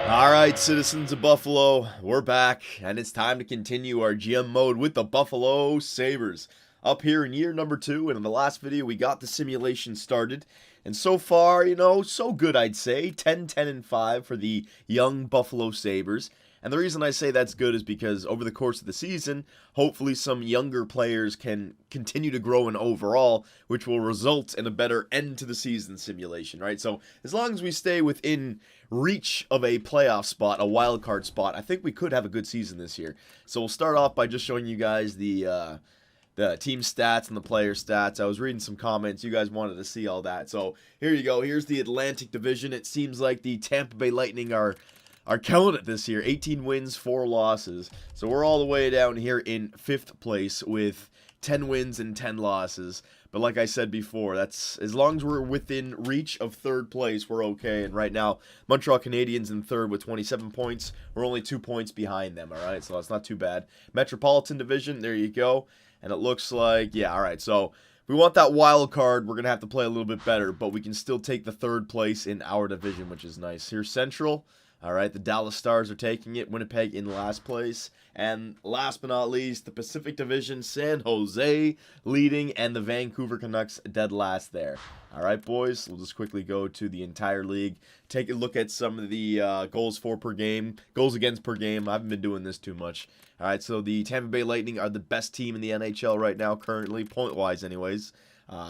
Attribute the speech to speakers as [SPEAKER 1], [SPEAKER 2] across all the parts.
[SPEAKER 1] All right, citizens of Buffalo, we're back, and it's time to continue our GM mode with the Buffalo Sabres. Up here in year number 2, and in the last video, we got the simulation started. And so far, so good, I'd say. 10, 10, and 5 for the young Buffalo Sabres. And the reason I say that's good is because over the course of the season, hopefully some younger players can continue to grow in overall, which will result in a better end to the season simulation, right? So as long as we stay within reach of a playoff spot, a wild card spot, I think we could have a good season this year. So we'll start off by just showing you guys the team stats and the player stats. I was reading some comments. You guys wanted to see all that. So here you go. Here's the Atlantic Division. It seems like the Tampa Bay Lightning are killing it this year. 18 wins, 4 losses. So we're all the way down here in 5th place with 10 wins and 10 losses. But like I said before, that's as long as we're within reach of 3rd place, we're okay. And right now, Montreal Canadiens in 3rd with 27 points. We're only 2 points behind them, all right? So that's not too bad. Metropolitan Division, there you go. And it looks like, yeah, all right. So if we want that wild card, we're going to have to play a little bit better. But we can still take the 3rd place in our division, which is nice. Here's Central. All right, the Dallas Stars are taking it. Winnipeg in last place. And last but not least, the Pacific Division, San Jose leading, and the Vancouver Canucks dead last there. All right, boys, we'll just quickly go to the entire league. Take a look at some of the goals for per game, goals against per game. I haven't been doing this too much. All right, so the Tampa Bay Lightning are the best team in the NHL right now, currently, point-wise anyways.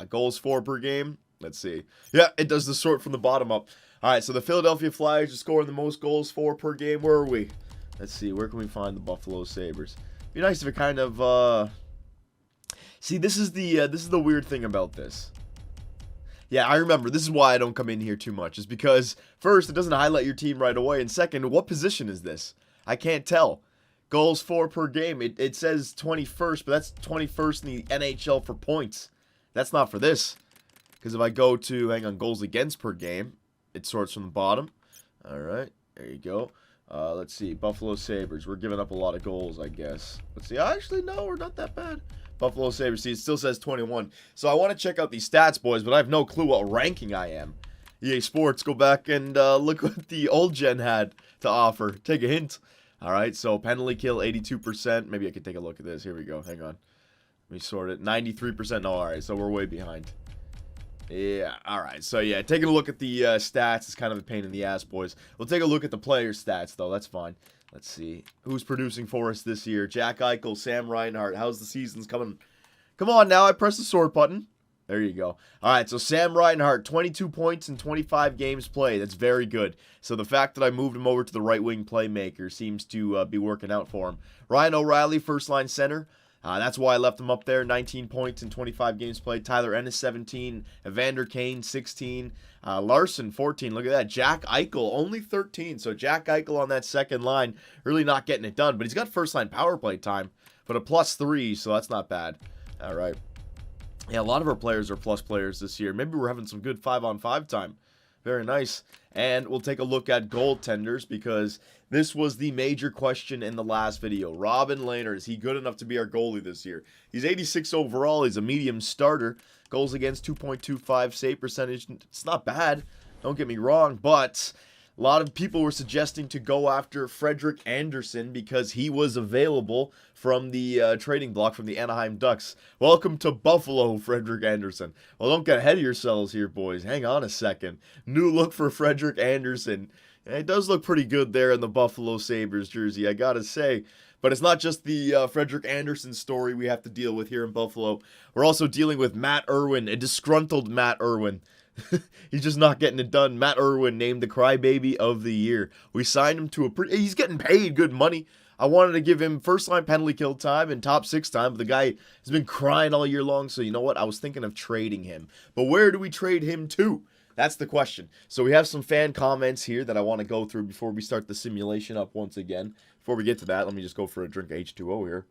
[SPEAKER 1] Goals for per game, let's see. Yeah, it does the sort from the bottom up. All right, so the Philadelphia Flyers are scoring the most goals for per game. Where are we? Let's see. Where can we find the Buffalo Sabres? Be nice if it kind of. See, this is the weird thing about this. Yeah, I remember. This is why I don't come in here too much. Is because first, it doesn't highlight your team right away, and second, what position is this? I can't tell. Goals for per game. It says 21st, but that's 21st in the NHL for points. That's not for this. Because if I go to goals against per game. It sorts from the bottom. All right, there you go. Let's see, Buffalo Sabres. We're giving up a lot of goals, I guess. Let's see. Actually, no, we're not that bad. Buffalo Sabres. See, it still says 21. So I want to check out these stats, boys, but I have no clue what ranking I am. EA Sports, go back and look what the old gen had to offer. Take a hint. All right, so penalty kill, 82%. Maybe I could take a look at this. Here we go. Hang on. Let me sort it. 93%. No, all right, so we're way behind. Yeah, alright, so yeah, taking a look at the stats is kind of a pain in the ass, boys. We'll take a look at the player stats, though, that's fine. Let's see, who's producing for us this year? Jack Eichel, Sam Reinhart, how's the season's coming? Come on now, I pressed the sort button. There you go. Alright, so Sam Reinhart, 22 points in 25 games played, that's very good. So the fact that I moved him over to the right-wing playmaker seems to be working out for him. Ryan O'Reilly, first-line center. That's why I left him up there. 19 points in 25 games played. Tyler Ennis, 17. Evander Kane, 16. Larson, 14. Look at that. Jack Eichel, only 13. So Jack Eichel on that second line, really not getting it done. But he's got first-line power play time, but a +3, so that's not bad. All right. Yeah, a lot of our players are plus players this year. Maybe we're having some good 5-on-5 time. Very nice. And we'll take a look at goaltenders because this was the major question in the last video. Robin Lehner, is he good enough to be our goalie this year? He's 86 overall. He's a medium starter. Goals against 2.25. Save percentage. It's not bad. Don't get me wrong. But a lot of people were suggesting to go after Frederik Andersen because he was available from the trading block from the Anaheim Ducks. Welcome to Buffalo, Frederik Andersen. Well, don't get ahead of yourselves here, boys. Hang on a second. New look for Frederik Andersen. It does look pretty good there in the Buffalo Sabres jersey, I gotta say. But it's not just the Frederik Andersen story we have to deal with here in Buffalo. We're also dealing with Matt Irwin, a disgruntled Matt Irwin. He's just not getting it done. Matt Irwin named the crybaby of the year. We signed him to he's getting paid good money. I wanted to give him first-line penalty kill time and top 6 time, but the guy has been crying all year long, so you know what? I was thinking of trading him. But where do we trade him to? That's the question. So we have some fan comments here that I want to go through before we start the simulation up once again. Before we get to that, let me just go for a drink of H2O here.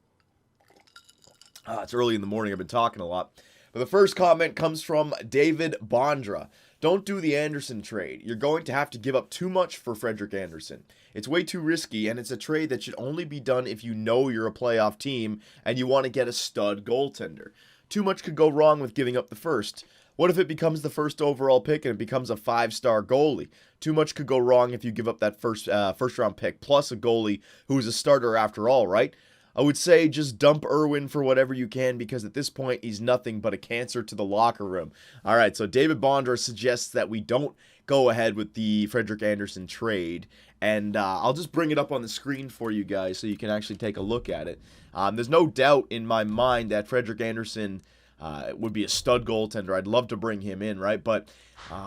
[SPEAKER 1] It's early in the morning. I've been talking a lot. But the first comment comes from David Bondra. Don't do the Andersen trade. You're going to have to give up too much for Frederik Andersen. It's way too risky, and it's a trade that should only be done if you know you're a playoff team and you want to get a stud goaltender. Too much could go wrong with giving up the first. What if it becomes the first overall pick and it becomes a 5-star goalie? Too much could go wrong if you give up that first round pick, plus a goalie who is a starter after all, right? I would say just dump Irwin for whatever you can, because at this point, he's nothing but a cancer to the locker room. All right, so David Bondra suggests that we don't go ahead with the Frederik Andersen trade, and I'll just bring it up on the screen for you guys so you can actually take a look at it. There's no doubt in my mind that Frederik Andersen would be a stud goaltender. I'd love to bring him in, right? But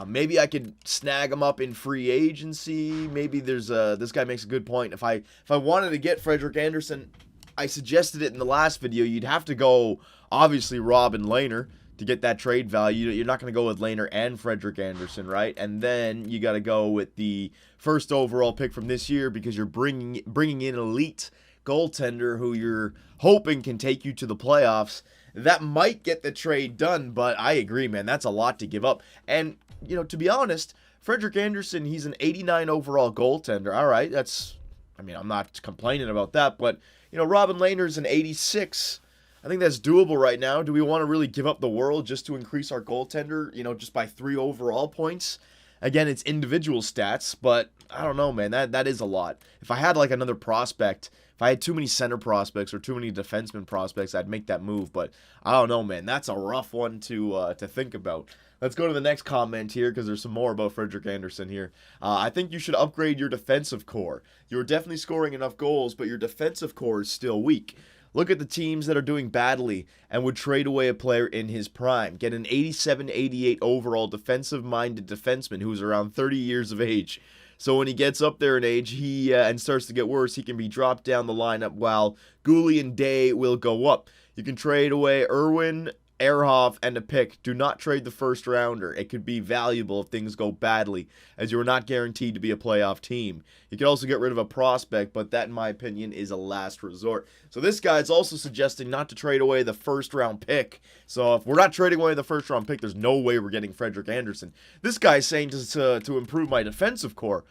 [SPEAKER 1] maybe I could snag him up in free agency. Maybe there's this guy makes a good point. If I wanted to get Frederik Andersen, I suggested it in the last video, you'd have to go, obviously, Robin Lehner to get that trade value. You're not going to go with Lehner and Frederik Andersen, right? And then you got to go with the first overall pick from this year, because you're bringing in elite goaltender who you're hoping can take you to the playoffs. That might get the trade done, but I agree, man. That's a lot to give up. And, you know, to be honest, Frederik Andersen, he's an 89 overall goaltender. All right, I'm not complaining about that, but, you know, Robin Lehner's an 86. I think that's doable right now. Do we want to really give up the world just to increase our goaltender, you know, just by 3 overall points? Again, it's individual stats, but I don't know, man. That is a lot. If I had, like, another prospect, if I had too many center prospects or too many defenseman prospects, I'd make that move. But I don't know, man. That's a rough one to think about. Let's go to the next comment here, because there's some more about Frederik Andersen here. I think you should upgrade your defensive core. You're definitely scoring enough goals, but your defensive core is still weak. Look at the teams that are doing badly and would trade away a player in his prime. Get an 87, 88 overall defensive-minded defenseman who's around 30 years of age. So when he gets up there in age, and starts to get worse, he can be dropped down the lineup while Goalie and Day will go up. You can trade away Irwin, Ehrhoff, and a pick. Do not trade the first rounder. It could be valuable if things go badly, as you are not guaranteed to be a playoff team. You can also get rid of a prospect, but that, in my opinion, is a last resort. So this guy is also suggesting not to trade away the first round pick. So if we're not trading away the first round pick, there's no way we're getting Frederik Andersen. This guy's saying to improve my defensive core.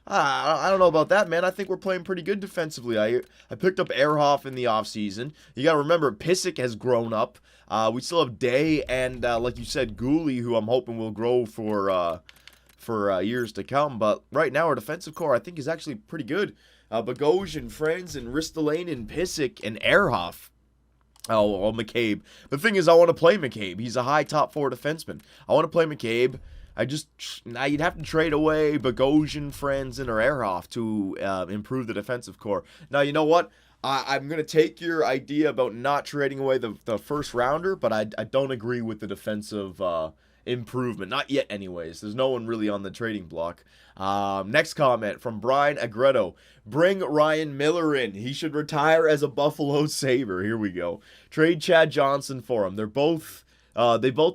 [SPEAKER 1] I don't know about that, man. I think we're playing pretty good defensively. I picked up Ehrhoff in the offseason. You got to remember, Pysyk has grown up. We still have Day and, like you said, Goalie, who I'm hoping will grow for years to come. But right now, our defensive core, I think, is actually pretty good. Bogosian, Franzen, Ristolainen, Pysyk, and Ehrhoff. Oh, McCabe. The thing is, I want to play McCabe. He's a high top 4 defenseman. I want to play McCabe. Now you'd have to trade away Bogosian, Franzen, or Ehrhoff to improve the defensive core. Now, you know what? I'm going to take your idea about not trading away the first rounder, but I don't agree with the defensive improvement. Not yet, anyways. There's no one really on the trading block. Next comment from Brian Agretto. Bring Ryan Miller in. He should retire as a Buffalo Sabre. Here we go. Trade Chad Johnson for him. They both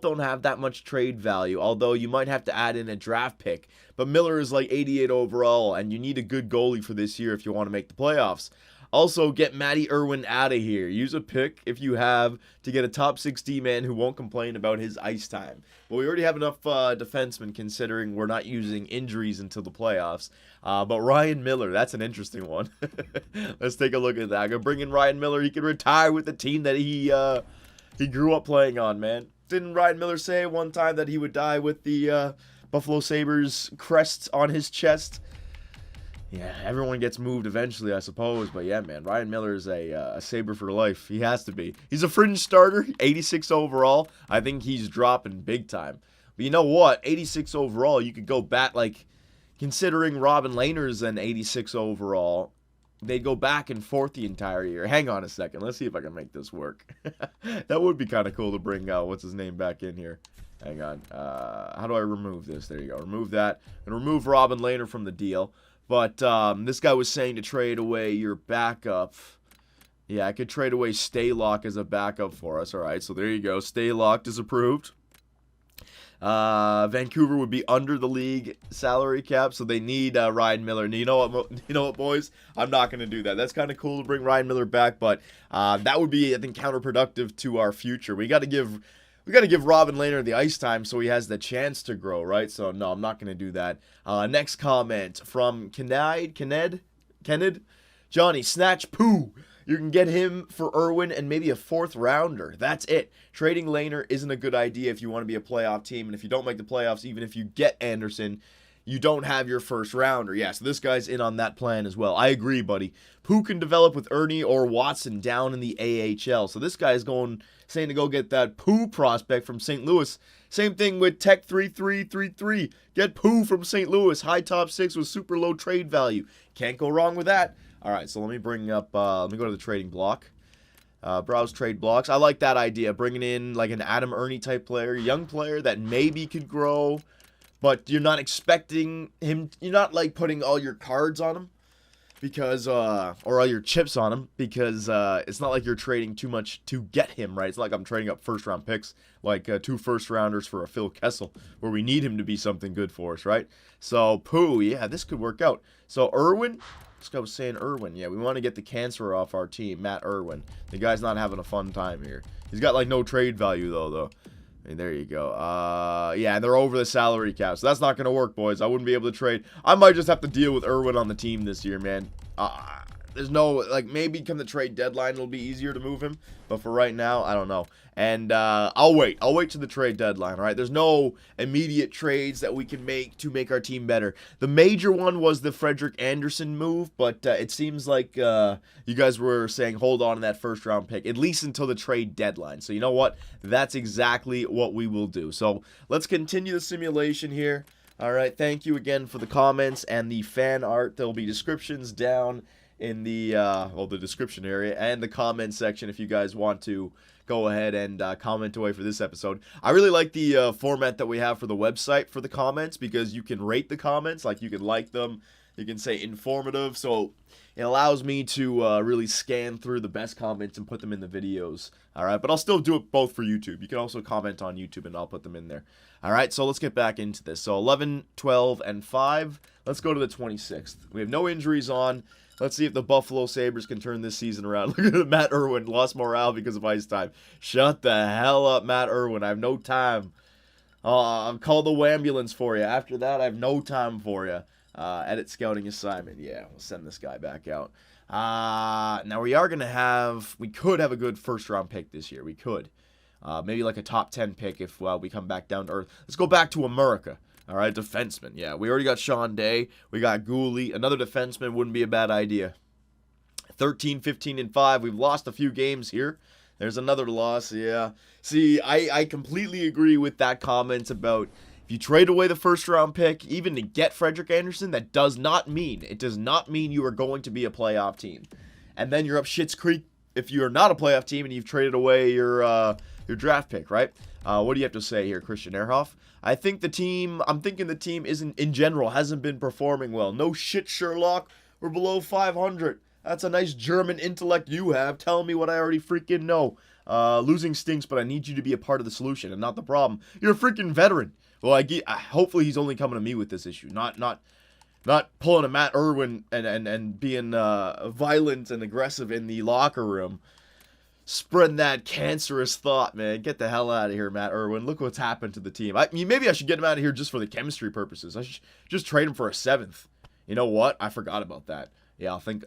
[SPEAKER 1] don't have that much trade value, although you might have to add in a draft pick. But Miller is like 88 overall, and you need a good goalie for this year if you want to make the playoffs. Also, get Matty Irwin out of here. Use a pick if you have to get a top 60 man who won't complain about his ice time. Well, we already have enough defensemen, considering we're not using injuries until the playoffs. But Ryan Miller, that's an interesting one. Let's take a look at that. I'm going to bring in Ryan Miller. He can retire with the team that he grew up playing on, man. Didn't Ryan Miller say one time that he would die with the Buffalo Sabres crest on his chest? Yeah, everyone gets moved eventually, I suppose. But yeah, man, Ryan Miller is a Sabre for life. He has to be. He's a fringe starter, 86 overall. I think he's dropping big time. But you know what? 86 overall, you could go back, like, considering Robin Lehner's an 86 overall, they'd go back and forth the entire year. Hang on a second. Let's see if I can make this work. That would be kind of cool to bring, what's his name back in here. Hang on. How do I remove this? There you go. Remove that. And remove Robin Lehner from the deal. But this guy was saying to trade away your backup. Yeah, I could trade away Staylock as a backup for us. All right, so there you go. Staylock is approved. Vancouver would be under the league salary cap, so they need Ryan Miller. And you know what, boys? I'm not going to do that. That's kind of cool to bring Ryan Miller back, but that would be, I think, counterproductive to our future. We got to give Robin Lehner the ice time so he has the chance to grow, right? So, no, I'm not going to do that. Next comment from Kenned. Johnny, snatch poo. You can get him for Irwin and maybe a 4th rounder. That's it. Trading Laner isn't a good idea if you want to be a playoff team. And if you don't make the playoffs, even if you get Anderson, you don't have your 1st rounder. Yeah, so this guy's in on that plan as well. I agree, buddy. Who can develop with Ernie or Watson down in the AHL? So this guy's saying to go get that Pooh prospect from St. Louis. Same thing with Tech 3333. Get Pooh from St. Louis. High top 6 with super low trade value. Can't go wrong with that. All right, so let me bring up, let me go to the trading block. Browse trade blocks. I like that idea, bringing in like an Adam Ernie type player, young player that maybe could grow, but you're not expecting him, you're not like putting all your cards on him because, or all your chips on him because it's not like you're trading too much to get him, right? It's not like I'm trading up 1st round picks, like 2 1st rounders for a Phil Kessel, where we need him to be something good for us, right? So, Pooh, yeah, this could work out. So, Irwin. This guy was saying Irwin. Yeah, we want to get the cancer off our team. Matt Irwin. The guy's not having a fun time here. He's got, like, no trade value, though. I mean, there you go. Yeah, and they're over the salary cap. So that's not going to work, boys. I wouldn't be able to trade. I might just have to deal with Irwin on the team this year, man. There's no, like, maybe come the trade deadline, it'll be easier to move him. But for right now, I don't know. And I'll wait. I'll wait to the trade deadline, all right? There's no immediate trades that we can make to make our team better. The major one was the Frederik Andersen move, but it seems like you guys were saying hold on to that 1st round pick, at least until the trade deadline. So you know what? That's exactly what we will do. So let's continue the simulation here. All right, thank you again for the comments and the fan art. There'll be descriptions down in the the description area and the comment section if you guys want to go ahead and comment away for this episode. I really like the format that we have for the website for the comments because you can rate the comments, like you can like them, you can say informative, so it allows me to really scan through the best comments and put them in the videos. All right, but I'll still do it both for YouTube. You can also comment on YouTube and I'll put them in there. All right, so let's get back into this. So 11, 12, and 5. Let's go to the 26th. We have no injuries on. Let's see if the Buffalo Sabres can turn this season around. Look at Matt Irwin. Lost morale because of ice time. Shut the hell up, Matt Irwin. I have no time. I'll call the wambulance for you. After that, I have no time for you. Edit scouting assignment. Yeah, we'll send this guy back out. Now, we could have a good 1st round pick this year. We could. Maybe like a top 10 pick if we come back down to earth. Let's go back to America. All right, defenseman. Yeah, we already got Sean Day. We got Goalie. Another defenseman wouldn't be a bad idea. 13, 15, and 5. We've lost a few games here. There's another loss, yeah. See, I completely agree with that comment about if you trade away the 1st round pick, even to get Frederik Andersen, it does not mean you are going to be a playoff team. And then you're up Schitt's Creek if you're not a playoff team and you've traded away your draft pick, right? What do you have to say here, Christian Ehrhoff? I'm thinking the team in general hasn't been performing well. No shit, Sherlock. We're below 500. That's a nice German intellect you have. Telling me what I already freaking know. Losing stinks, but I need you to be a part of the solution and not the problem. You're a freaking veteran. Well, hopefully he's only coming to me with this issue, not pulling a Matt Irwin and being violent and aggressive in the locker room. Spreading that cancerous thought, man. Get the hell out of here, Matt Irwin. Look what's happened to the team. Maybe I should get him out of here just for the chemistry purposes. I should just trade him for a 7th. You know what? I forgot about that. Yeah, I'll think...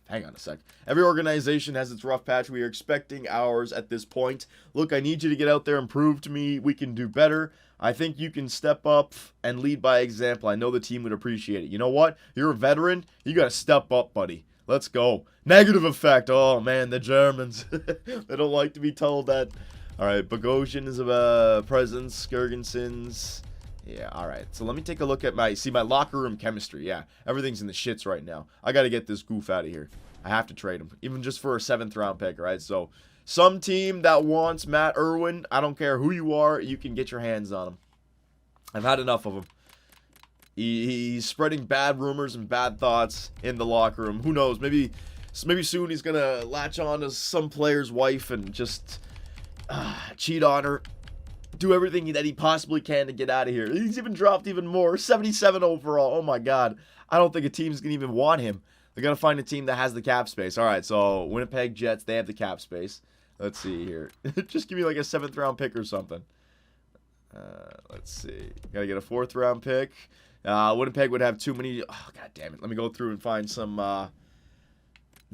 [SPEAKER 1] hang on a sec. Every organization has its rough patch. We are expecting ours at this point. Look, I need you to get out there and prove to me we can do better. I think you can step up and lead by example. I know the team would appreciate it. You know what? You're a veteran. You got to step up, buddy. Let's go. Negative effect. Oh, man, the Germans. They don't like to be told that. All right, Bogosian is a presence. Gergensons. Yeah, all right. So let me take a look at my locker room chemistry. Yeah, everything's in the shits right now. I got to get this goof out of here. I have to trade him, even just for a 7th round pick, right? So some team that wants Matt Irwin, I don't care who you are, you can get your hands on him. I've had enough of him. He's spreading bad rumors and bad thoughts in the locker room. Who knows? Maybe soon he's going to latch on to some player's wife and just cheat on her. Do everything that he possibly can to get out of here. He's even dropped even more. 77 overall. Oh, my God. I don't think a team's going to even want him. They're going to find a team that has the cap space. All right, so Winnipeg Jets, they have the cap space. Let's see here. Just give me like a 7th round pick or something. Let's see. Got to get a 4th round pick. Winnipeg would have too many. Oh, God damn it. Let me go through and find some.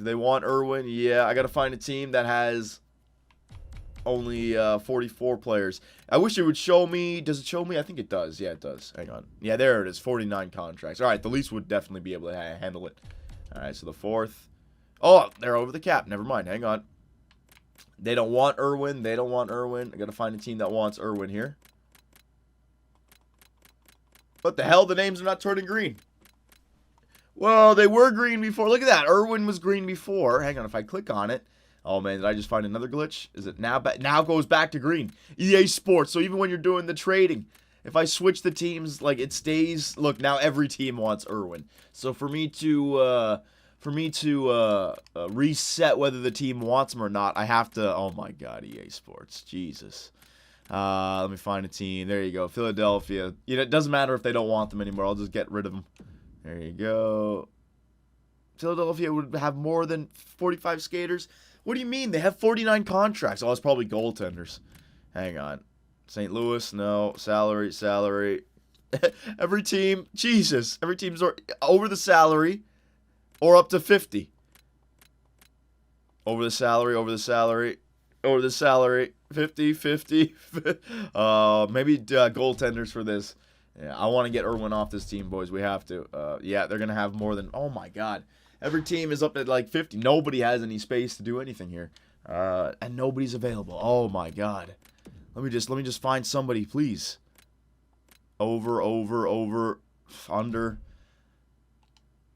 [SPEAKER 1] Do they want Irwin? Yeah, I got to find a team that has only 44 players. I wish it would show me. Does it show me? I think it does. Yeah, it does. Hang on. Yeah, there it is. 49 contracts. All right, the Leafs would definitely be able to handle it. All right, so the 4th. Oh, they're over the cap. Never mind. Hang on. They don't want Irwin. They don't want Irwin. I got to find a team that wants Irwin here. What the hell? The names are not turning green. Well, they were green before. Look at that. Irwin was green before. Hang on. If I click on it. Oh, man. Did I just find another glitch? Is it now? Now it goes back to green. EA Sports. So even when you're doing the trading, if I switch the teams, like it stays. Look, now every team wants Irwin. So for me to reset whether the team wants him or not, I have to. Oh, my God. EA Sports. Jesus. Let me find a team. There you go. Philadelphia. You know, it doesn't matter if they don't want them anymore. I'll just get rid of them. There you go. Philadelphia would have more than 45 skaters. What do you mean? They have 49 contracts. Oh, it's probably goaltenders. Hang on. St. Louis, no. Salary. Every team, Jesus. Every team's over the salary or up to 50. Over the salary. 50. Maybe goaltenders for this. Yeah, I want to get Irwin off this team, boys. We have to. Yeah, they're going to have more than... Oh, my God. Every team is up at like 50. Nobody has any space to do anything here. And nobody's available. Oh, my God. Let me just find somebody, please. Over, under.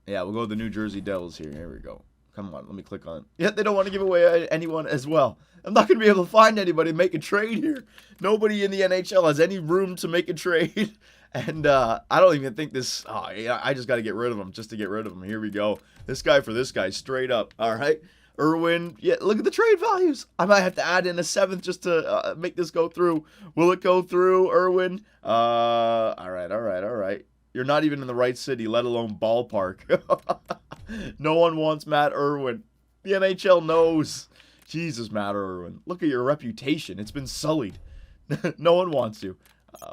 [SPEAKER 1] Yeah, we'll go with the New Jersey Devils here. Here we go. Come on, let me click on it. Yeah, they don't want to give away anyone as well. I'm not going to be able to find anybody to make a trade here. Nobody in the NHL has any room to make a trade. And I don't even think this... Oh, yeah, I just got to get rid of him just to get rid of him. Here we go. This guy for this guy, straight up. All right. Irwin. Yeah, look at the trade values. I might have to add in a 7th just to make this go through. Will it go through, Irwin? All right. You're not even in the right city, let alone ballpark. No one wants Matt Irwin. The NHL knows. Jesus, Matt Irwin. Look at your reputation. It's been sullied. No one wants you.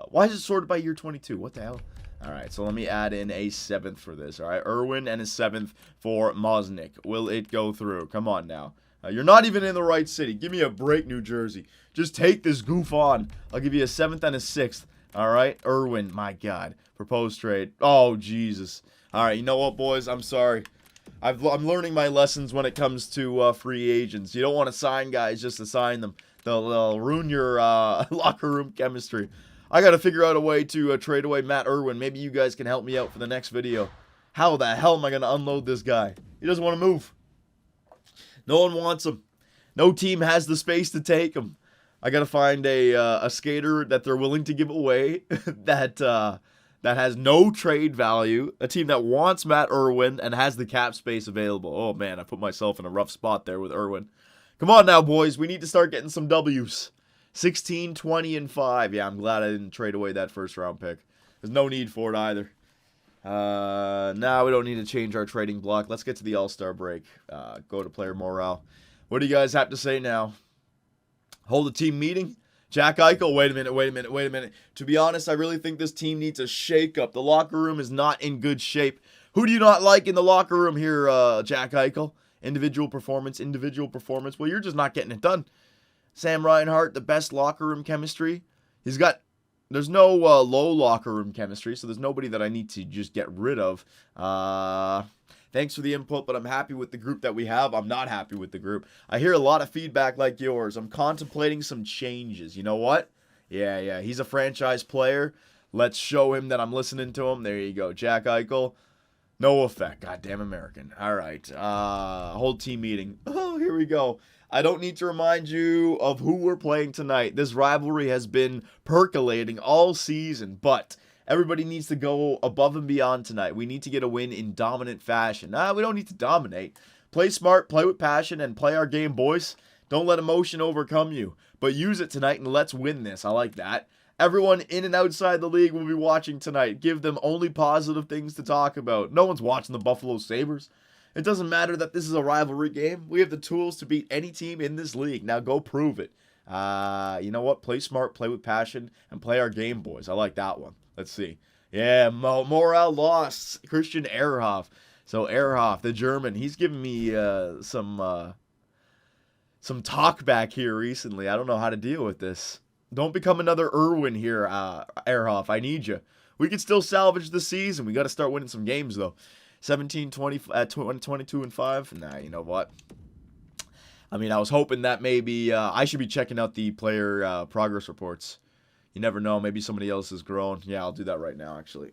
[SPEAKER 1] Why is it sorted by year 22? What the hell? All right, so let me add in a 7th for this. All right, Irwin and a 7th for Moznik. Will it go through? Come on now. You're not even in the right city. Give me a break, New Jersey. Just take this goof on. I'll give you a 7th and a 6th. All right, Irwin, my God. Proposed trade. Oh, Jesus. All right, you know what, boys? I'm sorry. I'm learning my lessons when it comes to free agents. You don't want to sign guys just to sign them. They'll ruin your locker room chemistry. I got to figure out a way to trade away Matt Irwin. Maybe you guys can help me out for the next video. How the hell am I going to unload this guy? He doesn't want to move. No one wants him. No team has the space to take him. I got to find a skater that they're willing to give away that has no trade value. A team that wants Matt Irwin and has the cap space available. Oh, man, I put myself in a rough spot there with Irwin. Come on now, boys. We need to start getting some W's. 16, 20, and 5. Yeah, I'm glad I didn't trade away that first-round pick. There's no need for it either. Now we don't need to change our trading block. Let's get to the All-Star break. Go to player morale. What do you guys have to say now? Hold a team meeting? Jack Eichel? Wait a minute. To be honest, I really think this team needs a shake-up. The locker room is not in good shape. Who do you not like in the locker room here, Jack Eichel? Individual performance. Well, you're just not getting it done. Sam Reinhart, the best locker room chemistry. There's no low locker room chemistry, so there's nobody that I need to just get rid of. Thanks for the input, but I'm happy with the group that we have. I'm not happy with the group. I hear a lot of feedback like yours. I'm contemplating some changes. You know what? Yeah, he's a franchise player. Let's show him that I'm listening to him. There you go. Jack Eichel. No effect. Goddamn American. All right. Whole team meeting. Oh, here we go. I don't need to remind you of who we're playing tonight. This rivalry has been percolating all season, but everybody needs to go above and beyond tonight. We need to get a win in dominant fashion. We don't need to dominate. Play smart, play with passion, and play our game, boys. Don't let emotion overcome you, but use it tonight and let's win this. I like that. Everyone in and outside the league will be watching tonight. Give them only positive things to talk about. No one's watching the Buffalo Sabres. It doesn't matter that this is a rivalry game. We have the tools to beat any team in this league. Now go prove it. You know what? Play smart, play with passion, and play our game, boys. I like that one. Let's see. Yeah, morale lost. Christian Ehrhoff. So Ehrhoff, the German, he's giving me some talk back here recently. I don't know how to deal with this. Don't become another Irwin here, Ehrhoff. I need you. We can still salvage the season. We got to start winning some games, though. 17-20 at 22-5. Nah, you know what? I mean, I was hoping that maybe I should be checking out the player progress reports. You never know. Maybe somebody else has grown. Yeah, I'll do that right now, actually.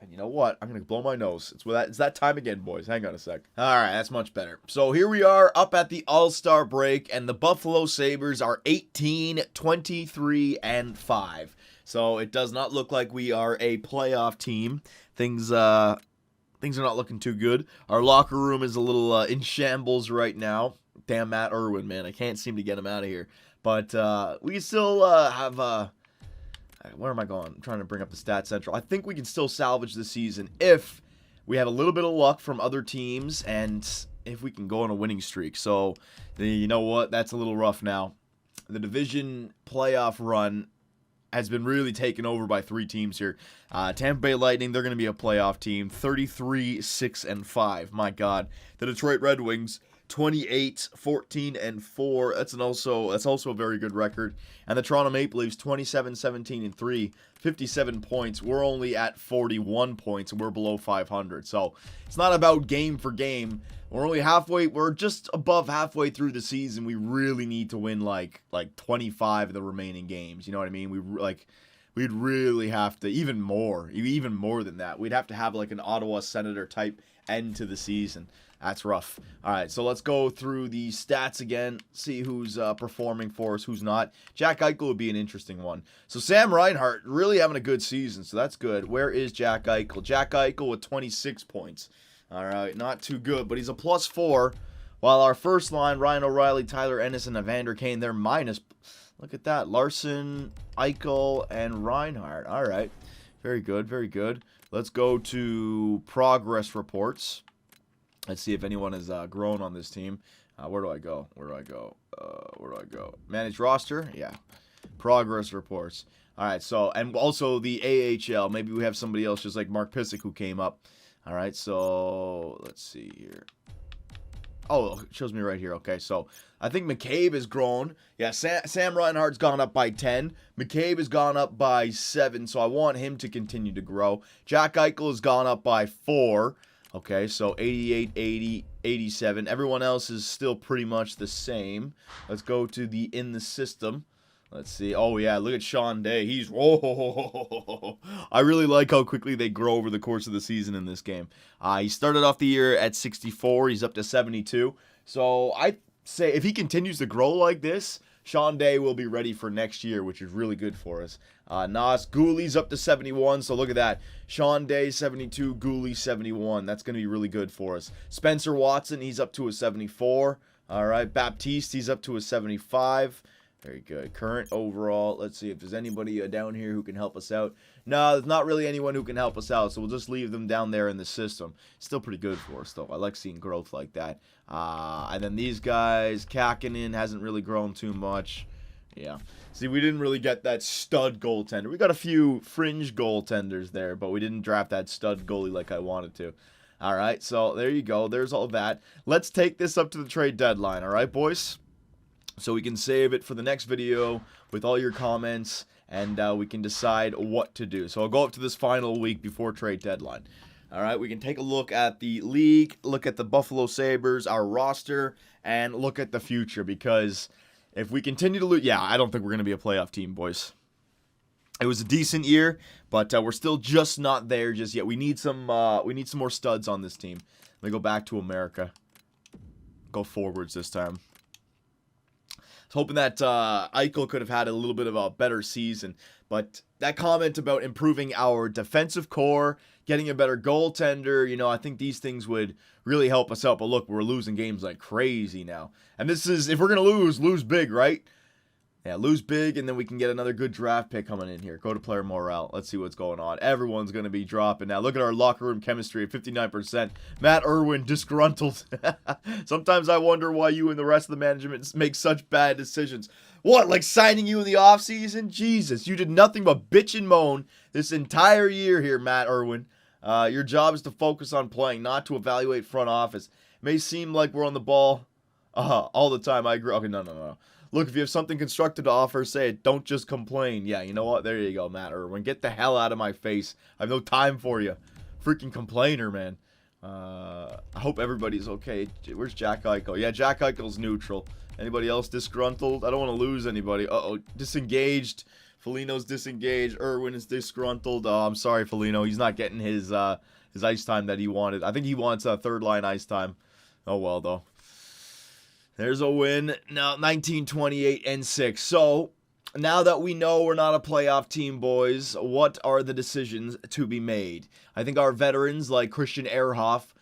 [SPEAKER 1] And you know what? I'm going to blow my nose. It's that time again, boys. Hang on a sec. All right, that's much better. So here we are up at the All-Star break, and the Buffalo Sabres are 18-23-5. So it does not look like we are a playoff team. Things are not looking too good. Our locker room is a little in shambles right now. Damn Matt Irwin, man. I can't seem to get him out of here. But we still have... where am I going? I'm trying to bring up the Stat Central. I think we can still salvage the season if we have a little bit of luck from other teams and if we can go on a winning streak. So, you know what? That's a little rough now. The division playoff run has been really taken over by 3 teams here. Tampa Bay Lightning, they're going to be a playoff team. 33-6-5. My God. The Detroit Red Wings, 28-14-4. That's also a very good record. And the Toronto Maple Leafs, 27-17-3, 57 points. We're only at 41 points, and we're below 500. So it's not about game for game. We're just above halfway through the season. We really need to win like 25 of the remaining games. You know what I mean? We'd really have to, even more than that. We'd have to have like an Ottawa Senator type end to the season. That's rough. All right, so let's go through the stats again, see who's performing for us, who's not. Jack Eichel would be an interesting one. So Sam Reinhart really having a good season, so that's good. Where is Jack Eichel? Jack Eichel with 26 points. All right, not too good, but he's a +4. While our first line, Ryan O'Reilly, Tyler Ennis, and Evander Kane, they're minus. Look at that. Larson, Eichel, and Reinhart. All right, very good, very good. Let's go to progress reports. Let's see if anyone has grown on this team. Where do I go? Manage roster? Yeah. Progress reports. All right, so, and also the AHL. Maybe we have somebody else just like Mark Pysyk who came up. All right, so let's see here. Oh, it shows me right here. Okay, so I think McCabe has grown. Yeah, Sam Reinhart's gone up by 10. McCabe has gone up by 7, so I want him to continue to grow. Jack Eichel has gone up by 4. Okay, so 88, 80, 87. Everyone else is still pretty much the same. Let's go to the in the system. Let's see. Oh, yeah, look at Sean Day. He's... Whoa. I really like how quickly they grow over the course of the season in this game. He started off the year at 64. He's up to 72. So I say if he continues to grow like this, Sean Day will be ready for next year, which is really good for us. Goalie's up to 71, so look at that. Sean Day, 72, Goalie, 71. That's going to be really good for us. Spencer Watson, he's up to a 74. All right, Baptiste, he's up to a 75. Very good. Current overall. Let's see if there's anybody down here who can help us out. No, there's not really anyone who can help us out, so we'll just leave them down there in the system. Still pretty good for us, though. I like seeing growth like that. And then these guys, Kakinen hasn't really grown too much. Yeah. See, we didn't really get that stud goaltender. We got a few fringe goaltenders there, but we didn't draft that stud goalie like I wanted to. All right, so there you go. There's all that. Let's take this up to the trade deadline, all right, boys? So we can save it for the next video with all your comments, and we can decide what to do. So I'll go up to this final week before trade deadline. All right, we can take a look at the league, look at the Buffalo Sabres, our roster, and look at the future. Because if we continue to lose, yeah, I don't think we're going to be a playoff team, boys. It was a decent year, but we're still just not there just yet. We need some more studs on this team. Let me go back to America. Go forwards this time. I was hoping that Eichel could have had a little bit of a better season. But that comment about improving our defensive core, getting a better goaltender, you know, I think these things would really help us out. But look, we're losing games like crazy now. And this is, if we're going to lose big, right? Yeah, lose big, and then we can get another good draft pick coming in here. Go to player morale. Let's see what's going on. Everyone's going to be dropping now. Look at our locker room chemistry at 59%. Matt Irwin, disgruntled. Sometimes I wonder why you and the rest of the management make such bad decisions. What, like signing you in the offseason? Jesus, you did nothing but bitch and moan this entire year here, Matt Irwin. Your job is to focus on playing, not to evaluate front office. It may seem like we're on the ball all the time. I agree. Okay, no. Look, if you have something constructive to offer, say it. Don't just complain. Yeah, you know what? There you go, Matt Irwin. Get the hell out of my face. I have no time for you. Freaking complainer, man. I hope everybody's okay. Where's Jack Eichel? Yeah, Jack Eichel's neutral. Anybody else disgruntled? I don't want to lose anybody. Uh-oh. Disengaged. Foligno's disengaged. Irwin is disgruntled. Oh, I'm sorry, Foligno. He's not getting his ice time that he wanted. I think he wants a third-line ice time. Oh, well, though. There's a win. Now, 1928-6. So, now that we know we're not a playoff team, boys, what are the decisions to be made? I think our veterans, like Christian Ehrhoff,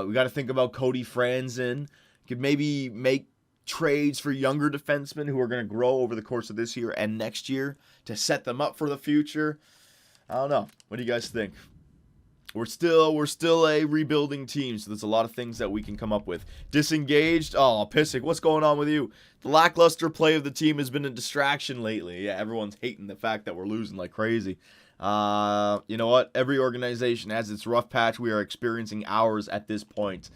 [SPEAKER 1] we got to think about Cody Franzen. Could maybe make trades for younger defensemen who are going to grow over the course of this year and next year to set them up for the future. I don't know. What do you guys think? We're still a rebuilding team, so there's a lot of things that we can come up with. Disengaged? Oh, Pissick, what's going on with you? The lackluster play of the team has been a distraction lately. Yeah, everyone's hating the fact that we're losing like crazy. You know what? Every organization has its rough patch. We are experiencing ours at this point.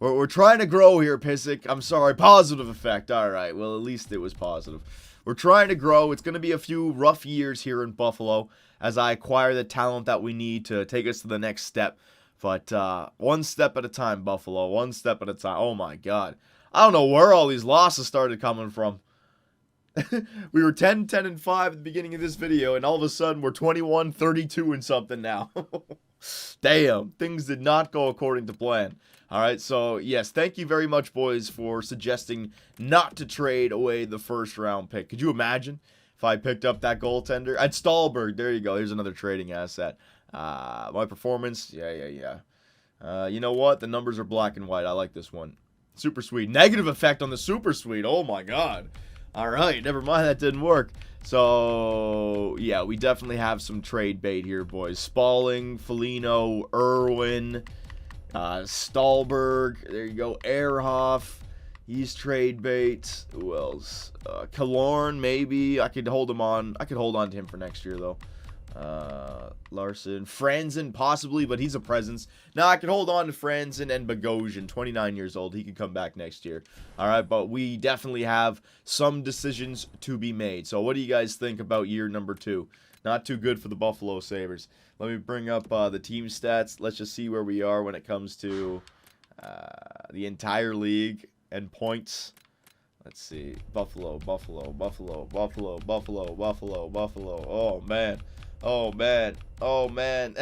[SPEAKER 1] We're trying to grow here, Pissick. I'm sorry. Positive effect. All right. Well, at least it was positive. We're trying to grow. It's going to be a few rough years here in Buffalo as I acquire the talent that we need to take us to the next step. But one step at a time, Buffalo. One step at a time. Oh, my God. I don't know where all these losses started coming from. We were 10-10-5 at the beginning of this video, and all of a sudden we're 21-32 and something now. Damn, things did not go according to plan. All right, so yes, thank you very much, boys, for suggesting not to trade away the first-round pick. Could you imagine if I picked up that goaltender? At Stahlberg, there you go. Here's another trading asset. My performance, yeah. You know what? The numbers are black and white. I like this one. Super sweet. Negative effect on the super sweet. Oh, my God. All right, never mind. That didn't work. So, yeah, we definitely have some trade bait here, boys. Spalling, Foligno, Irwin, Stahlberg. There you go. Ehrhoff. He's trade bait. Who else? Killorn, maybe. I could hold him on. I could hold on to him for next year, though. Larson. Franzen, possibly, but he's a presence. Now, I can hold on to Franzen and Bogosian, 29 years old. He could come back next year. All right, but we definitely have some decisions to be made. So what do you guys think about year number 2? Not too good for the Buffalo Sabres. Let me bring up the team stats. Let's just see where we are when it comes to the entire league and points. Let's see. Buffalo. Oh, man. Oh, man.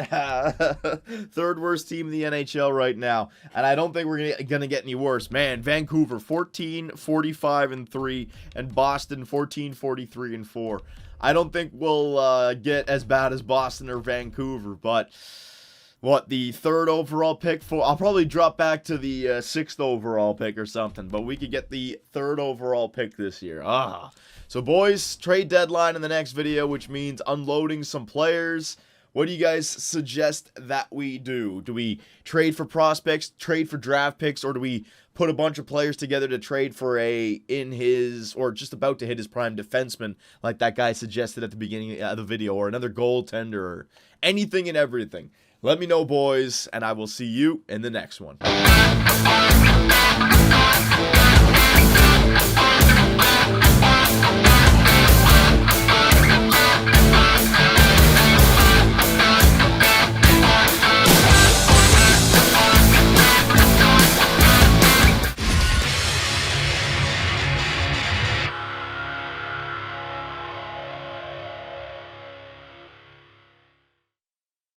[SPEAKER 1] Third worst team in the NHL right now. And I don't think we're going to get any worse. Man, Vancouver, 14-45-3. And Boston, 14-43-4. I don't think we'll get as bad as Boston or Vancouver. But, what, the 3rd overall pick? I'll probably drop back to the 6th overall pick or something. But we could get the 3rd overall pick this year. So, boys, trade deadline in the next video, which means unloading some players. What do you guys suggest that we do? Do we trade for prospects, trade for draft picks, or do we put a bunch of players together to trade for or just about to hit his prime defenseman, like that guy suggested at the beginning of the video, or another goaltender, or anything and everything? Let me know, boys, and I will see you in the next one.